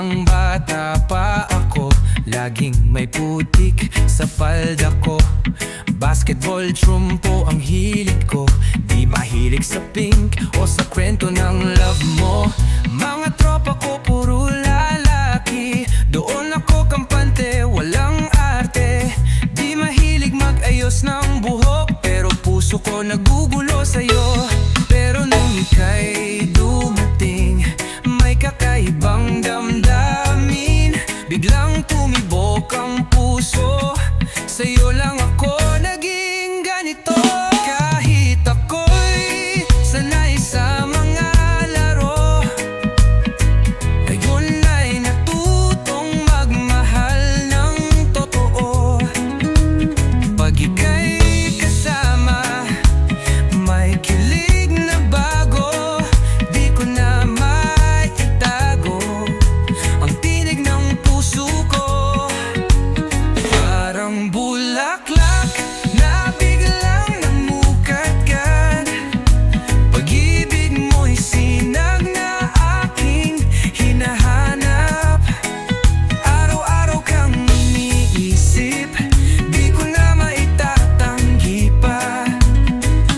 Nang bata pa ako, laging may putik sa palda ko. Basketball, trumpo ang hilig ko. Di mahilig sa pink o sa kwento ng love mo. Mga tropa ko puro lalaki, doon ako kampante, walang arte. Di mahilig mag-ayos ng buhok, pero puso ko nagugulo sa'yo. Pero nung ika'y dumating, may kakaibang damdamin. Biglang tumibok ang puso, sa'yo lang ako naging ganito. Kahit ako'y sanay sa mga laro, ngayon ay natutong magmahal ng totoo. Pag ika'y kasama, may kilig na bago. Di ko na maitago ang tinig ng puso ko. Parang bulaklak na biglang namukadkad. Pag-ibig mo'y sinag na aking hinahanap. Araw-araw kang iniisip, di ko na maitatanggi pa.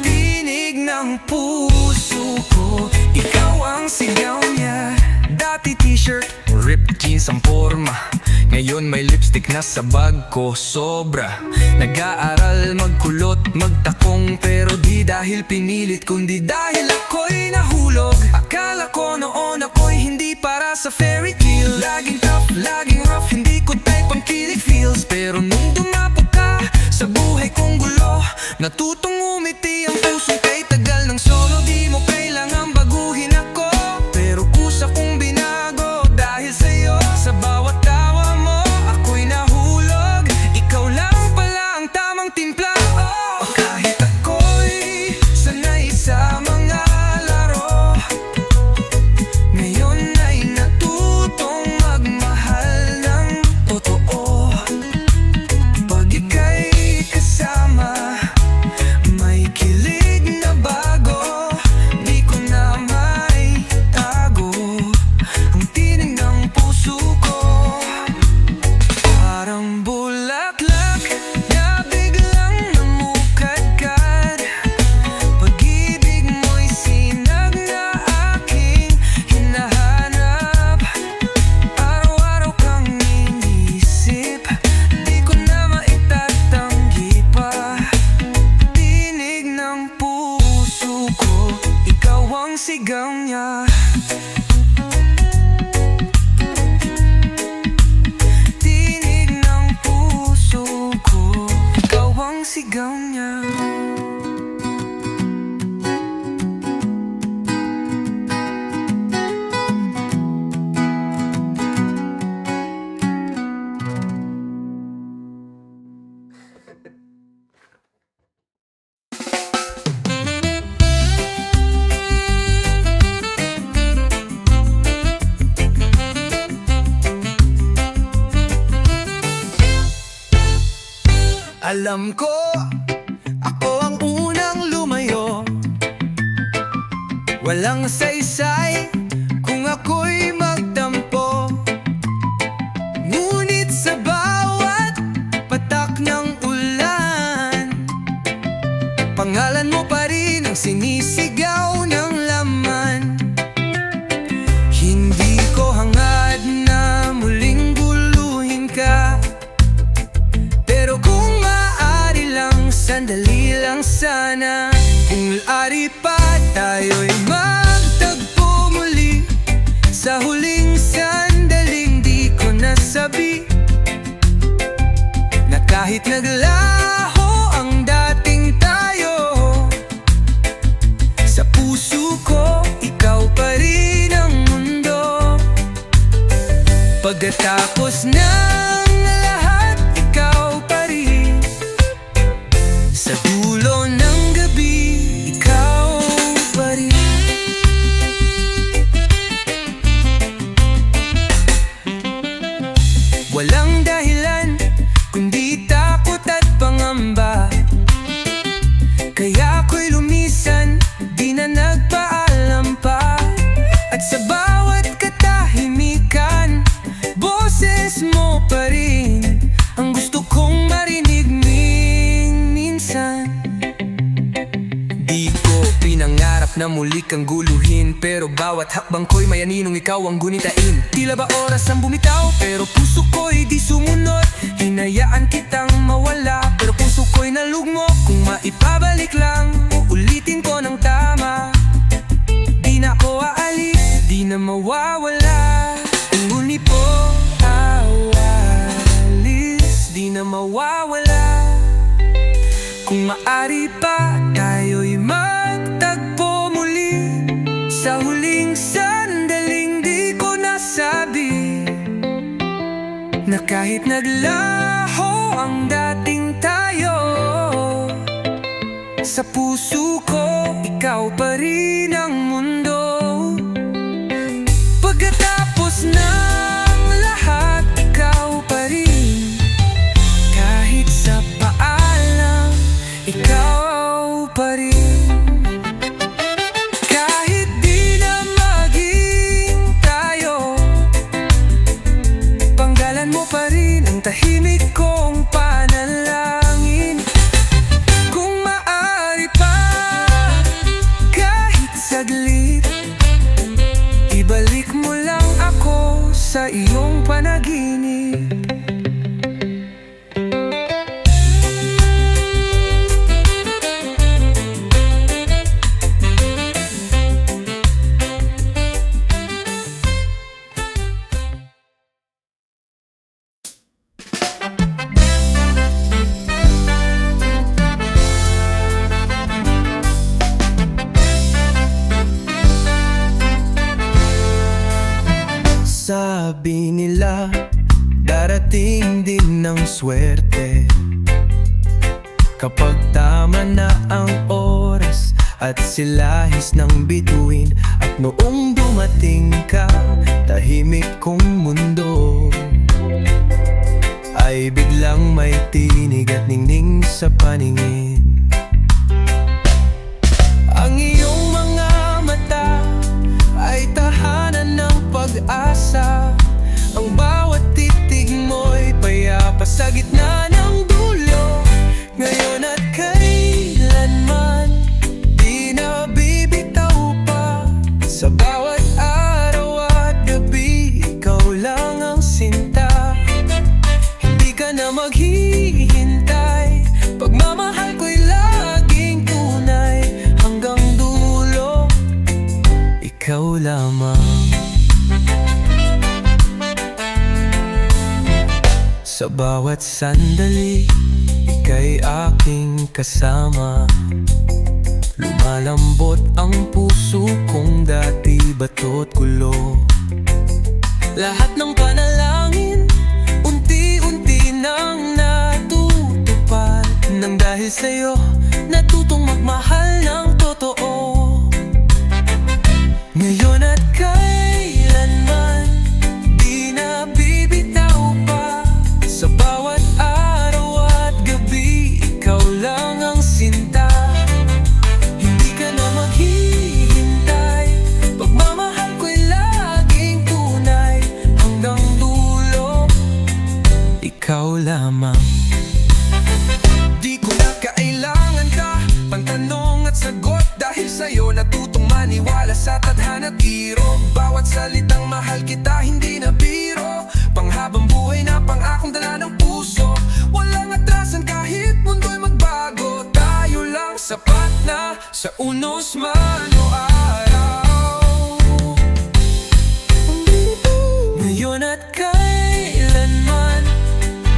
Tinig ng puso ko, ikaw ang sigaw niya. Dati t-shirt, ripped jeans ang forma, ngayon may lipstick na sa bag ko, sobra. Nag-aaral, magkulot, magtakong, pero di dahil pinilit, kundi dahil ako'y nahulog. Akala ko noon ako'y hindi para sa fairy tale. Laging tough, laging rough, hindi ko type ang kilig feels. Pero nung dumapok ka sa buhay kong gulo, natutong umiti ang puso kay tagal ng solo. Di mo kailangang baguhin ako, pero kusa kong binago dahil sa'yo. Sa bawat tawa mo, ako'y nahulog. Ikaw lang pala ang tamang timpla. Oh, kahit ako'y sanay sa mga laro, ngayon ay natutong magmahal ng totoo. Pag ika'y kasama, may kilig na bago. Di ko na maitago ang tinig ng puso ko. Parang bulaklak na biglang namukadkad. Pag-ibig mo'y sinag na aking hinahanap. Araw-araw kang iniisip, di ko na maitatanggi pa. Tinig ng puso ko, ikaw ang sigaw niya. Tinig ng puso ko, ikaw ang sigaw niya. Alam ko, ako ang unang lumayo. Walang saysay kung ako'y magtampo. Ngunit sa bawat patak ng ulan, pangalan mo pa rin ang sinisigaw ng laman. Hindi ko hangad na muling guluhin ka, pero kung maaari lang, sandali lang sana. Kung maaari pa tayo'y magtagpo muli, sa huling sandaling di ko nasabi na kahit naglaho ang dating tayo, sa puso ko ikaw pa rin ang mundo. Pagkatapos ng lahat, ikaw pa rin. Sa dulo ng gabi, ikaw pa rin. Walang dahilan, kundi takot at pangamba. Kaya ako'y lumisan, di na nagpaalam pa. At sa bawat katahimikan, na muli kang guluhin, pero bawat hakbang ko'y may aninong ikaw ang gunitain. Tila ba oras ang bumitaw, pero puso ko'y di sumunod. Hinayaan kitang mawala, pero puso ko'y nalugmok. Kung maipabalik lang, uulitin ko ng tama. Di na ako aalis, di na mawawala. Kung uni po awalis, di na mawawala. Kung maari pa tayo'y magtagpo muli, sa huling sandaling di ko nasabi na kahit naglaho ang dating tayo, sa puso ko ikaw pa rin ang mundo. Pagkatapos ng lahat, ikaw pa rin. Kahit sa paalam, ikaw pa rin. Kahit di na maging tayo, panggalan mo pa rin ang tahimik kong panalangin. Kung maaari pa, kahit saglit, ibalik mo lang ako sa iyong panaginip. Sabi nila, darating din ng swerte kapag tama na ang oras at silahis ng bituin. At noong dumating ka, tahimik kong mundo ay biglang may tinig at ningning sa paningin. Ang iyong mga mata ay tahanan ng pag-asa. Ang bawat titig mo'y payapa sa gitna ng dulo. Ngayon at kailanman, di na bibitaw pa. Sa bawat araw at gabi, ikaw lang ang sinta. Hindi ka na maghihintay, pagmamahal ko'y laging tunay. Hanggang dulo, ikaw lamang. Sa bawat sandali, ika'y aking kasama. Lumalambot ang puso kong dati bato't gulo. Lahat ng panalangin, unti-unti nang natutupad. Nang dahil sa'yo, natutong magmahal ng totoo. Ngayon at kailanman, di na bibitaw pa. Sa bawat araw at gabi, ikaw lang ang sinta. Hindi ka na maghihintay, pagmamahal ko'y laging tunay. Hanggang dulo, ikaw lamang. Di ko na kailangan ka pang tanong at sagot. Dahil sa'yo natutong maniwala sa tadhana't giro. Bawat salitang mahal kita, hindi na biro. Panghabang buhay na pang-akong dala ng puso. Walang atrasan kahit mundo'y magbago. Tayo lang sapat na sa unos man o araw. Ngayon at kailanman,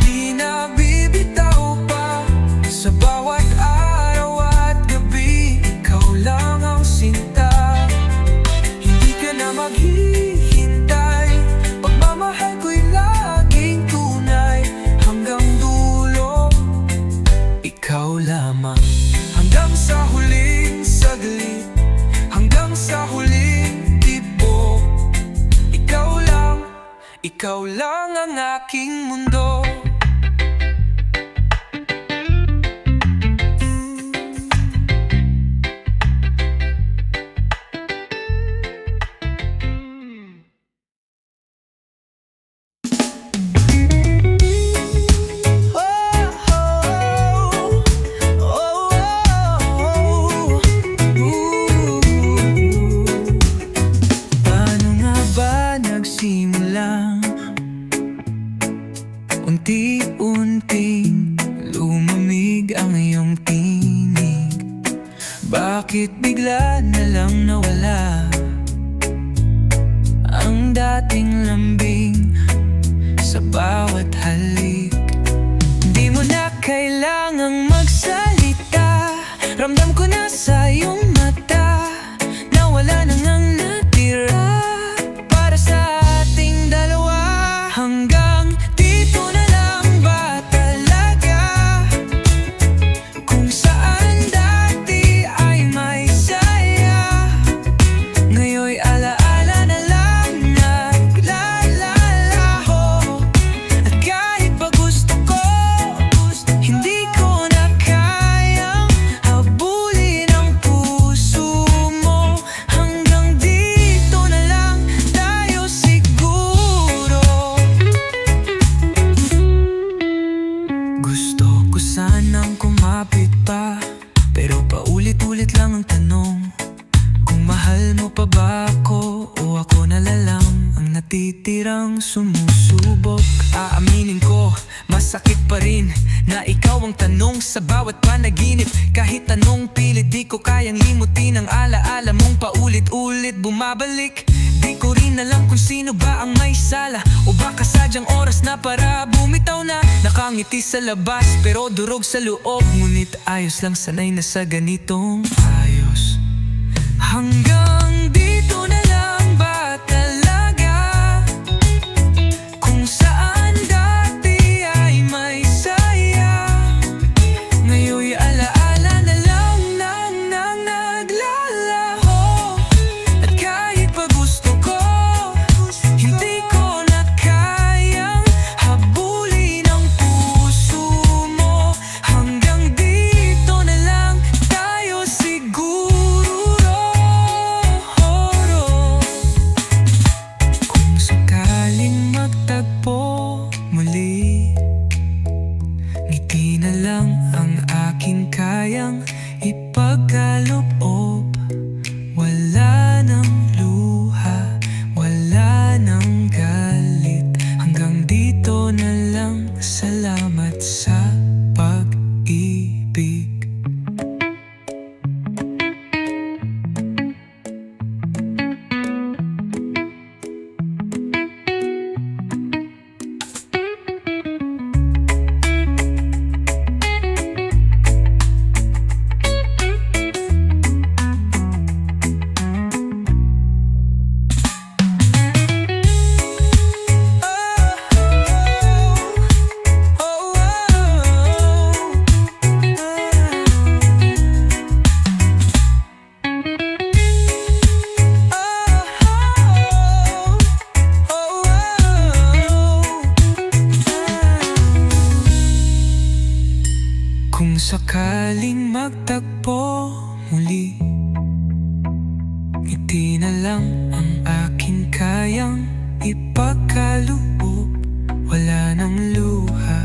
di na bibitaw pa. Sa bawat araw at gabi, ikaw lang ang sinta. Hindi ka na maghihintay, pagmamahal ko'y laging tunay. Hanggang dulo, ikaw lamang. Hanggang sa huling saglit, hanggang sa huling tipo, ikaw lang ang aking mundo. unti-unting lumamig ang iyong tinig. Bakit bigla na lang nawala ang dating lambing sa bawat halik? Di mo na kailangang magsalita, ramdam ko na sa iyong mata na wala nang ang natira para sa ating dalawa. Hanggang dito na lang ba talaga? Kung saan dati ay may saya, ngayon'y alaala na lang naglalalaho. At kahit pa gusto ko, hindi ko na kayang habulin ang puso mo. Hanggang dito na lang tayo siguro. Gusto ko sanang kumapit pa, pero paulit-ulit lang ang tanong kung mahal mo pa ba ako o ako na lang ang natitirang sumusubok. Aaminin ko, masakit pa rin na ikaw ang tanong sa bawat panaginip. Kahit anong pilit, di ko kayang limutin ang alaala mong paulit-ulit bumabalik. Di ko rin alam kung sino ba ang may sala, o baka sadyang oras na para bumitaw na. Nakangiti sa labas pero durog sa loob, ngunit ayos lang, sanay na sa ganitong ayos. Hanggang dito na lang ba talaga? Kung saan dati ay may saya, ngayon'y alaala na lang nang naglalaho. At kahit pa gusto ko, hindi ko na kayang habulin ang puso mo. Hanggang dito na lang tayo siguro. Kung sakaling magtagpo muli, ngiti na lang ang aking kayang ipagkaloob. Wala nang luha, wala nang galit. Hanggang dito na lang, salamat sa pag-ibig. Kung sakaling magtagpo muli, ngiti na lang ang aking kayang ipagkaloob. Wala nang luha,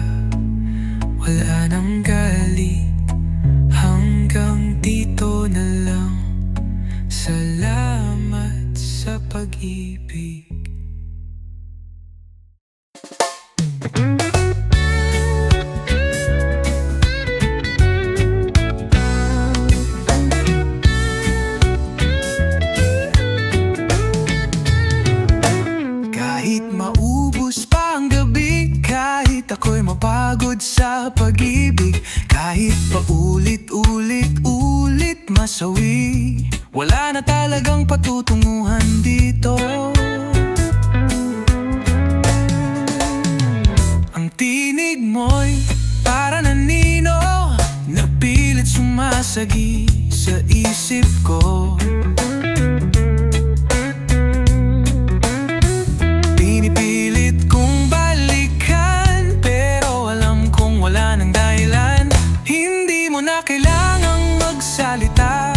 wala nang galit. Hanggang dito na lang, salamat sa pag-ibig. Kahit maubos pa ang gabi, kahit ako'y mapagod sa pag-ibig, kahit paulit-ulit masawi, wala na talagang patutunguhan dito. Ang tinig mo'y para nanino, napilit sumasagi sa isip ko. Pinipilit kong balikan, pero alam kong wala nang dahilan. Hindi mo na kailangang magsalita,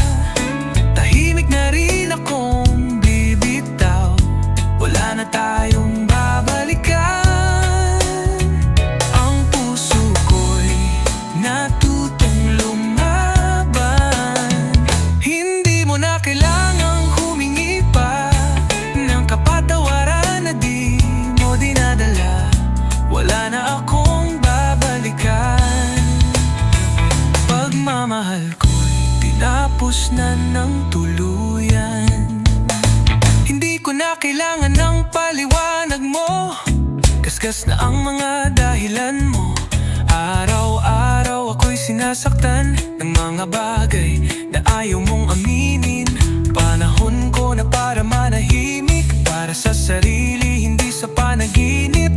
tahimik na rin akong bibitaw. Wala na tayong babalikan. Ang puso ko'y natutong lumaban. Hindi mo na kailangan tapos na ng tuluyan. Hindi ko na kailangan ng paliwanag mo, kaskas na ang mga dahilan mo. Araw-araw ako'y sinasaktan ng mga bagay na ayaw mong aminin. Panahon ko na para manahimik, para sa sarili, hindi sa panaginip.